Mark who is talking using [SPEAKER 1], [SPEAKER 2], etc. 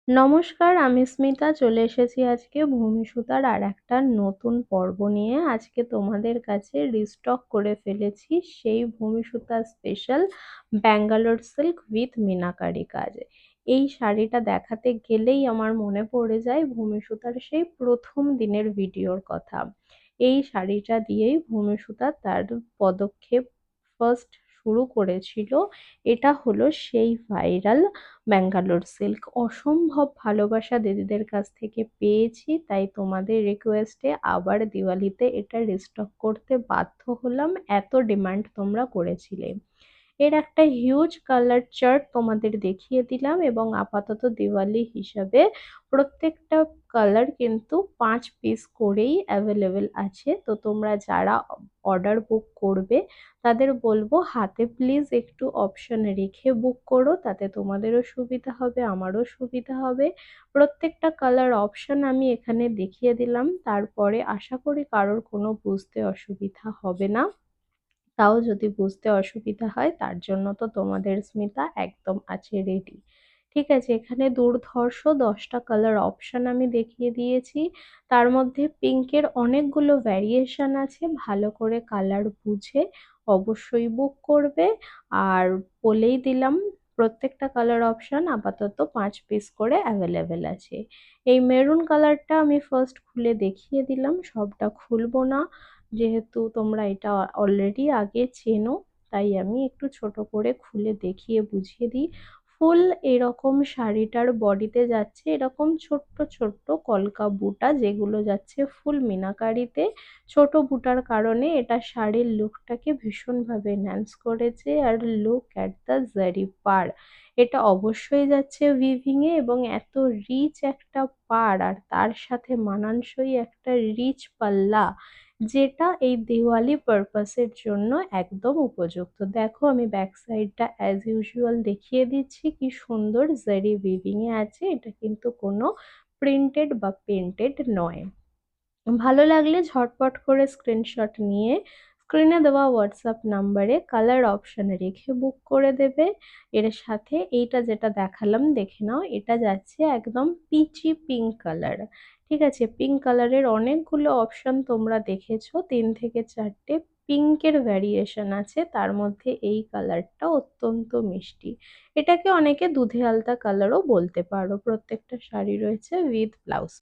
[SPEAKER 1] নমস্কার, আমি স্মিতা চলে এসেছি আজকে ভূমি সুতার আরেকটা নতুন পর্ব নিয়ে। আজকে তোমাদের কাছে রিস্টক করে ফেলেছি সেই ভূমি সুতা special Bangalore silk with meenakari কাজ। এই শাড়িটা দেখাতে গেলেই আমার মনে পড়ে যায় ভূমি সুতার সেই প্রথম দিনের ভিডিওর কথা। এই শাড়িটা দিয়েই ভূমি সুতা তার পদক্ষেপ ফার্স্ট শুরু করেছিল। এটা হলো সেই ভাইরাল ব্যাঙ্গালোর সিল্ক। অসম্ভব ভালোবাসা দিদিদের কাছ থেকে পেয়েছি, তাই তোমাদের রিকোয়েস্টে আবার দিওয়ালিতে এটা রিস্টক করতে বাধ্য হলাম, এত ডিমান্ড তোমরা করেছিলে। এর একটা হিউজ কালার চার্ট তোমাদের দেখিয়ে দিলাম এবং আপাতত দিওয়ালি হিসাবে প্রত্যেকটা কালার কিন্তু 5 পিস করেই অ্যাভেলেবেল আছে। তো তোমরা যারা অর্ডার বুক করবে তাদের বলবো হাতে প্লিজ একটু অপশন রেখে বুক করো, তাতে তোমাদেরও সুবিধা হবে আমারও সুবিধা হবে। প্রত্যেকটা কালার অপশন আমি এখানে দেখিয়ে দিলাম, তারপরে আশা করি কারোর কোনো বুঝতে অসুবিধা হবে না। তাও যদি বুঝতে অসুবিধা হয় তার জন্য তো তোমাদের স্মিতা একদম আছে রেডি। ঠিক আছে, এখানে দুর্ধর্ষ 10টা কালার অপশন আমি দেখিয়ে দিয়েছি। তার মধ্যে পিঙ্কের অনেকগুলো ভ্যারিয়েশন আছে, ভালো করে কালার বুঝে অবশ্যই বুক করবে। আর বলেই দিলাম প্রত্যেকটা কালার অপশন আপাতত 5 পিস করে অ্যাভেলেবেল আছে। এই মেরুন কালারটা আমি ফার্স্ট খুলে দেখিয়ে দিলাম, সবটা খুলবো না, যেহেতু তোমরা এটা অলরেডি আগে চেনো, তাই আমি একটু ছোট করে খুলে দেখিয়ে বুঝিয়ে দিই। ফুল এরকম শাড়িটার বডিতে যাচ্ছে এরকম ছোট্ট ছোট্ট কলকা বুটা, যেগুলো যাচ্ছে ফুল মিনাকারিতে। ছোট বুটার কারণে এটা শাড়ির লুকটাকে ভীষণভাবে এনহ্যান্স করেছে। আর লুক অ্যাট দ্য জারি পার, এটা অবশ্যই যাচ্ছে উইভিং এ, এবং এত রিচ একটা পার আর তার সাথে মানানসই একটা রিচ পাল্লা, যেটা এই দিওয়ালি পারপাসের জন্য একদম উপযুক্ত। দেখো আমি ব্যাক সাইডটা অ্যাজ ইউজুয়াল দেখিয়ে দিচ্ছি, কি সুন্দর জারি উইভিং এ আছে। এটা কিন্তু কোনো প্রিন্টেড বা পেন্টেড নয়। ভালো লাগলে ঝটপট করে স্ক্রিনশট নিয়ে স্ক্রিনে দেওয়া হোয়াটসঅ্যাপ নাম্বারে কালার অপশানে রেখে বুক করে দেবে। এর সাথে এইটা যেটা দেখালাম দেখে নাও, এটা যাচ্ছে একদম পিচি পিঙ্ক কালার। ঠিক আছে, পিঙ্ক কালারের অনেকগুলো অপশন তোমরা দেখেছো, 3 থেকে 4টে পিঙ্কের ভ্যারিয়েশন আছে, তার মধ্যে এই কালারটা অত্যন্ত মিষ্টি। এটাকে অনেকে দুধে আলতা কালারও বলতে পারো। প্রত্যেকটা শাড়ি রয়েছে উইথ ব্লাউজ।